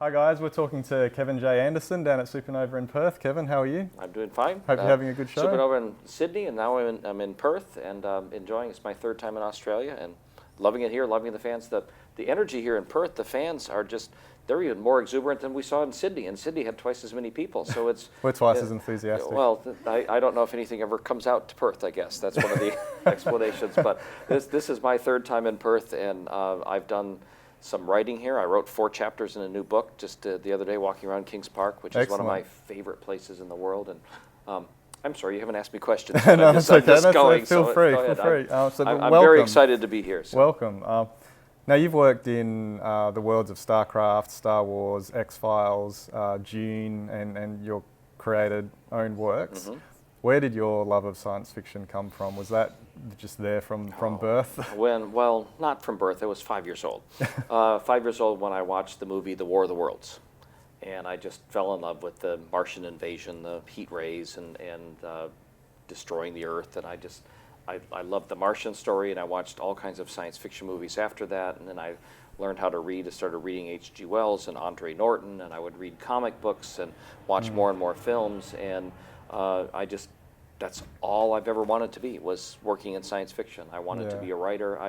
Hi guys, we're talking to Kevin J. Anderson down at Supanova in Perth. Kevin, how are you? I'm doing fine. Hope you're having a good show. Supanova in Sydney, and now I'm in Perth, and enjoying. It's my third time in Australia, and loving it here, loving the fans. The energy here in Perth, the fans are just, they're even more exuberant than we saw in Sydney, and Sydney had twice as many people, so it's... We're twice as enthusiastic. Well, I don't know if anything ever comes out to Perth, I guess. That's one of the explanations, but this is my third time in Perth, and I've done some writing here. I wrote 4 chapters in a new book just the other day, walking around Kings Park, which is one of my favorite places in the world. And I'm sorry, you haven't asked me questions. No, I'm just going. Feel free. I'm very excited to be here. So. Welcome. Now, you've worked in the worlds of StarCraft, Star Wars, X-Files, Dune, and your created own works. Mm-hmm. Where did your love of science fiction come from? Was that just there from birth? Well, not from birth. I was 5 years old. 5 years old when I watched the movie The War of the Worlds. And I just fell in love with the Martian invasion, the heat rays, and destroying the Earth. And I loved the Martian story, and I watched all kinds of science fiction movies after that. And then I learned how to read. I started reading H.G. Wells and Andre Norton, and I would read comic books and watch more and more films. And that's all I've ever wanted to be, was working in science fiction. I wanted to be a writer.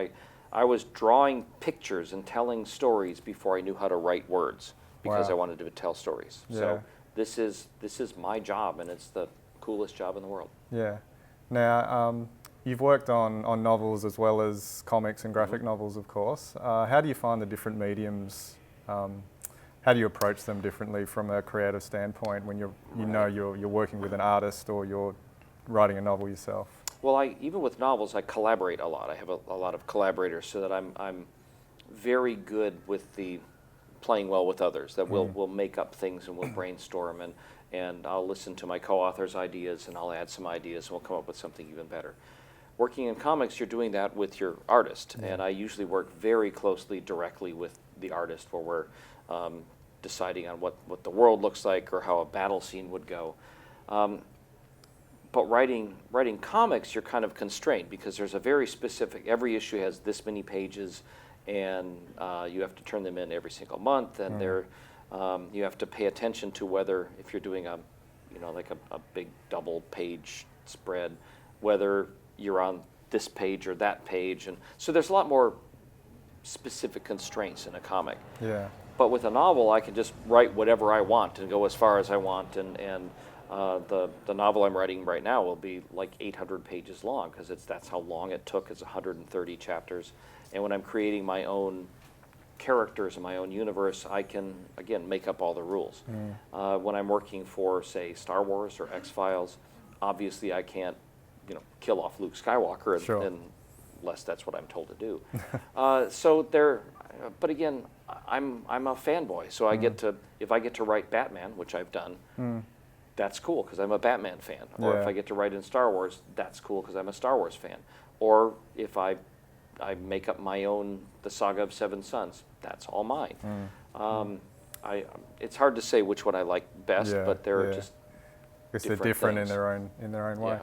I was drawing pictures and telling stories before I knew how to write words, because I wanted to tell stories. Yeah. So this is my job, and it's the coolest job in the world. Yeah. Now, you've worked on novels as well as comics and graphic novels, of course. How do you find the different mediums? How do you approach them differently from a creative standpoint when you're working with an artist or you're writing a novel yourself? Well, even with novels, I collaborate a lot. I have a lot of collaborators, so that I'm very good with the playing well with others. That we'll make up things and we'll brainstorm, and I'll listen to my co-authors' ideas, and I'll add some ideas, and we'll come up with something even better. Working in comics, you're doing that with your artist, and I usually work very closely, directly with the artist, where we're deciding on what the world looks like or how a battle scene would go. But writing comics, you're kind of constrained, because there's a very specific, every issue has this many pages, and you have to turn them in every single month, and you have to pay attention to whether, if you're doing a big double page spread, whether you're on this page or that page, and so there's a lot more specific constraints in a comic. Yeah. But with a novel, I can just write whatever I want and go as far as I want, and the novel I'm writing right now will be like 800 pages long, because that's how long it took. It's 130 chapters, and when I'm creating my own characters and my own universe, I can again make up all the rules. When I'm working for, say, Star Wars or X-Files, obviously I can't kill off Luke Skywalker unless that's what I'm told to do. But again, I'm a fanboy, so I get to, if I get to write Batman, which I've done, that's cool because I'm a Batman fan. Or if I get to write in Star Wars, that's cool because I'm a Star Wars fan. Or if I make up my own, the Saga of Seven Sons, that's all mine. It's hard to say which one I like best, but they're just different in their own way.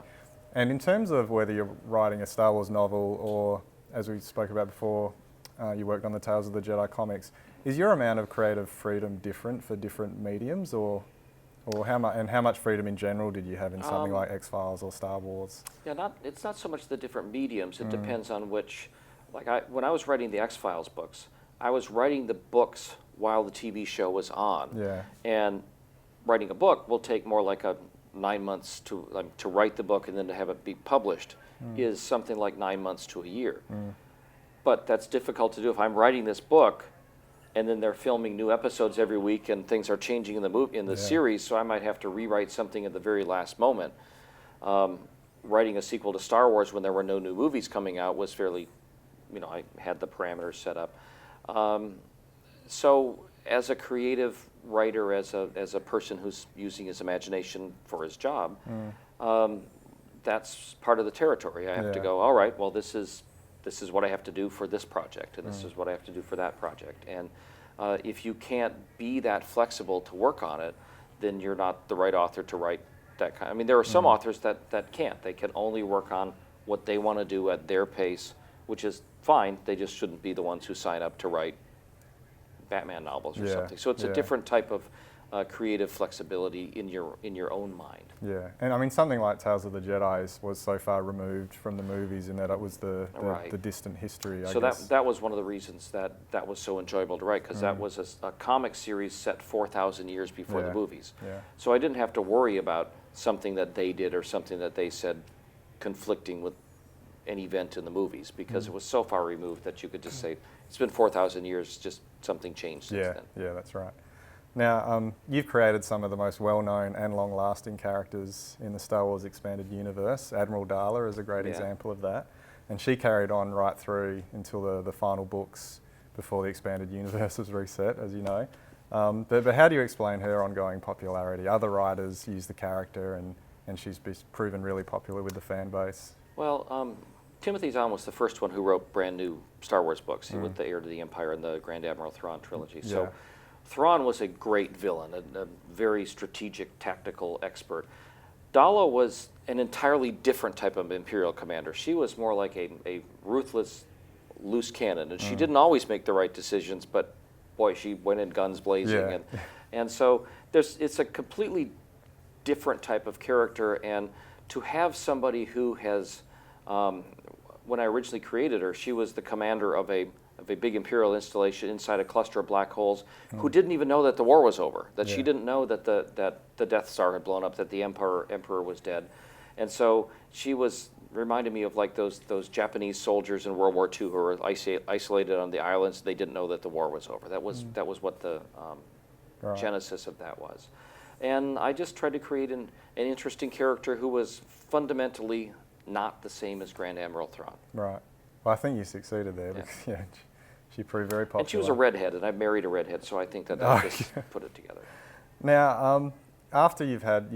And in terms of whether you're writing a Star Wars novel or, as we spoke about before, you worked on the Tales of the Jedi comics, is your amount of creative freedom different for different mediums, or how much freedom in general did you have in something like X-Files or Star Wars? Yeah, it's not so much the different mediums. It depends on which. When I was writing the X-Files books, I was writing the books while the TV show was on. Yeah. And writing a book will take more like 9 months to write the book, and then to have it be published is something like 9 months to a year. But that's difficult to do. If I'm writing this book, and then they're filming new episodes every week, and things are changing in the series, so I might have to rewrite something at the very last moment. Writing a sequel to Star Wars when there were no new movies coming out was fairly, I had the parameters set up. So as a creative writer, as a person who's using his imagination for his job, that's part of the territory. I have to go, all right, well, this is what I have to do for this project, and this is what I have to do for that project. And if you can't be that flexible to work on it, then you're not the right author to write that kind. I mean, there are some authors that can't. They can only work on what they want to do at their pace, which is fine. They just shouldn't be the ones who sign up to write Batman novels or Yeah, something. So it's yeah. a different type of creative flexibility in your own mind. Yeah, and I mean something like Tales of the Jedi was so far removed from the movies in that it was the Right. distant history. So I guess. that was one of the reasons that was so enjoyable to write, because that was a comic series set 4,000 years before the Yeah, movies. yeah. So I didn't have to worry about something that they did or something that they said conflicting with an event in the movies, because it was so far removed that you could just say, it's been 4,000 years, just something changed since Yeah, then. yeah, that's right. Now, you've created some of the most well-known and long-lasting characters in the Star Wars expanded universe. Admiral Daala is a great Yeah. example of that. And she carried on right through until the final books before the expanded universe was reset, as you know. But how do you explain her ongoing popularity? Other writers use the character and she's proven really popular with the fan base. Well, Timothy Zahn was the first one who wrote brand new Star Wars books with the Heir to the Empire and the Grand Admiral Thrawn trilogy. Yeah. So Thrawn was a great villain, a very strategic, tactical expert. Daala was an entirely different type of Imperial commander. She was more like a ruthless, loose cannon, and she didn't always make the right decisions, but boy, she went in guns blazing. Yeah. And so it's a completely different type of character, and to have somebody who has, when I originally created her, she was the commander of a big Imperial installation inside a cluster of black holes, who didn't even know that the war was over, that she didn't know that the Death Star had blown up, that the Emperor was dead. And so she reminded me of like those Japanese soldiers in World War II who were isolated on the islands. They didn't know that the war was over. That was what the Right. genesis of that was. And I just tried to create an interesting character who was fundamentally not the same as Grand Admiral Thrawn. Right. Well, I think you succeeded there because she proved very popular. And she was a redhead, and I married a redhead, so I think that just put it together. Now, after you've had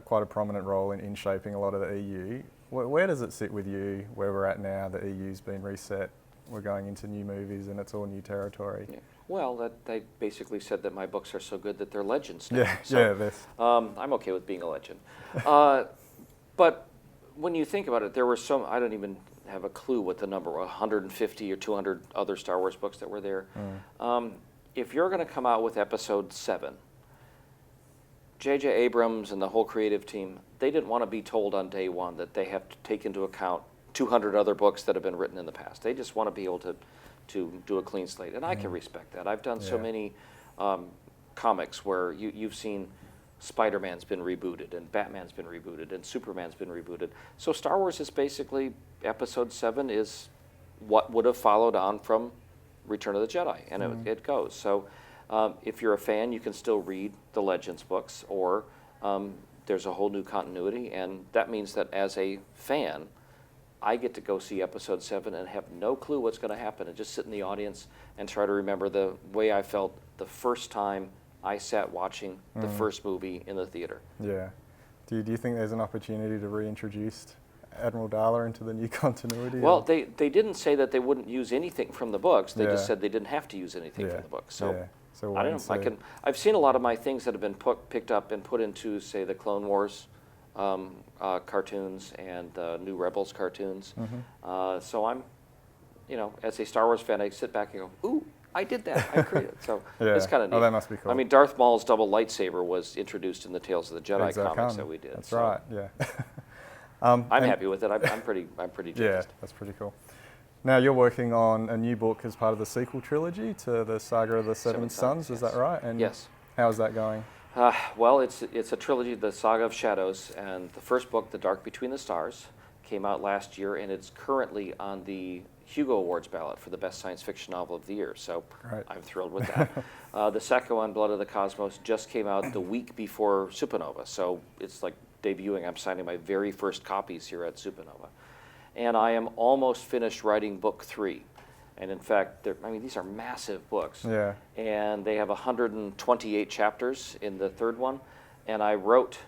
quite a prominent role in shaping a lot of the EU, where does it sit with you where we're at now? The EU's been reset, we're going into new movies, and it's all new territory. Yeah. Well, they basically said that my books are so good that they're legends now. Yeah, So, I'm okay with being a legend. But when you think about it, there were some, I don't even have a clue what the number, 150 or 200 other Star Wars books that were there. If you're going to come out with Episode 7, J.J. Abrams and the whole creative team, they didn't want to be told on day one that they have to take into account 200 other books that have been written in the past. They just want to be able to do a clean slate, and I can respect that. I've done so many comics where you've seen Spider-Man's been rebooted, and Batman's been rebooted, and Superman's been rebooted. So Star Wars is basically, Episode 7 is what would have followed on from Return of the Jedi, and it goes. So if you're a fan, you can still read the Legends books, or there's a whole new continuity, and that means that as a fan, I get to go see Episode 7 and have no clue what's going to happen, and just sit in the audience and try to remember the way I felt the first time I sat watching the first movie in the theater. Yeah. Do you think there's an opportunity to reintroduce Admiral Daala into the new continuity? Well, they didn't say that they wouldn't use anything from the books. They just said they didn't have to use anything from the books. So, so I don't know. I've seen a lot of my things that have been picked up and put into, say, the Clone Wars cartoons and New Rebels cartoons. So I'm, as a Star Wars fan, I sit back and go, ooh, I did that. I created it. So it's kind of neat. Oh, that must be cool. I mean, Darth Maul's double lightsaber was introduced in the Tales of the Jedi comics that we did. That's right. Yeah. I'm happy with it. I'm pretty jazzed. Yeah, that's pretty cool. Now you're working on a new book as part of the sequel trilogy to the Saga of the Seven Sons. Is that right? And yes. How's that going? Well, it's a trilogy, the Saga of Shadows, and the first book, The Dark Between the Stars, came out last year, and it's currently on the Hugo Awards ballot for the best science fiction novel of the year. So I'm thrilled with that. The second one, Blood of the Cosmos, just came out the week before Supanova. So it's like debuting. I'm signing my very first copies here at Supanova. And I am almost finished writing book 3. And in fact, these are massive books. Yeah. And they have 128 chapters in the third one. And I wrote,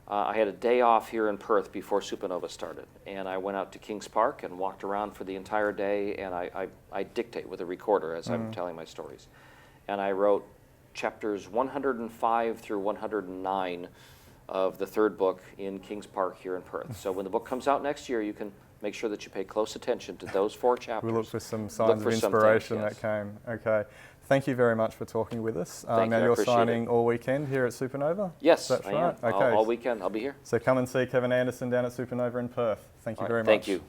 I had a day off here in Perth before Supanova started. And I went out to Kings Park and walked around for the entire day. And I dictate with a recorder as I'm telling my stories. And I wrote chapters 105 through 109 of the third book in Kings Park here in Perth. So when the book comes out next year, you can make sure that you pay close attention to those 4 chapters. We'll look for some signs of inspiration that came. Okay. Thank you very much for talking with us. Now you're signing all weekend here at Supanova? Yes, that's I right. am. Okay. All weekend, I'll be here. So come and see Kevin Anderson down at Supanova in Perth. Thank you very much. Thank you.